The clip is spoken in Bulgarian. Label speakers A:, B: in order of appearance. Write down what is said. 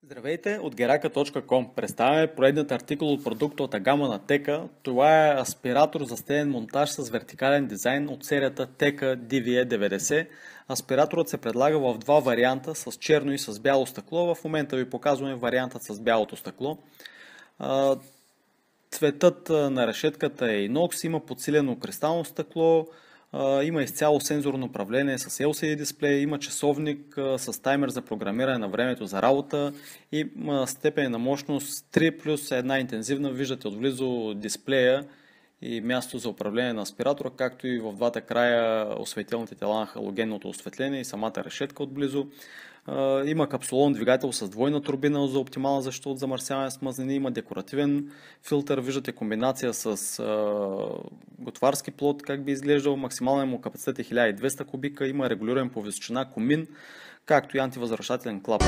A: Здравейте от Geraka.com. Представяме поредният артикул от продуктовата гама на Teka. Това е аспиратор за стеен монтаж с вертикален дизайн от серията Teka DVE90. Аспираторът се предлага в два варианта, с черно и с бяло стъкло. В момента ви показваме вариантът с бялото стъкло. Цветът на решетката е инокс, има подсилено кристално стъкло, има изцяло сензорно управление с LCD дисплей, има часовник с таймер за програмиране на времето за работа и степен на мощност 3 плюс една интензивна. Виждате отблизо дисплея и място за управление на аспиратора, както и в двата края осветителните тела на халогенното осветление и самата решетка отблизо. Има капсулон двигател с двойна турбина за оптимална защита от замърсяване с мазнини, има декоративен филтър, виждате комбинация с готварски плод, как би изглеждал, максималният му капацитет е 1200 кубика, има регулиран по височина комин, както и антивъзвръщателен клапан.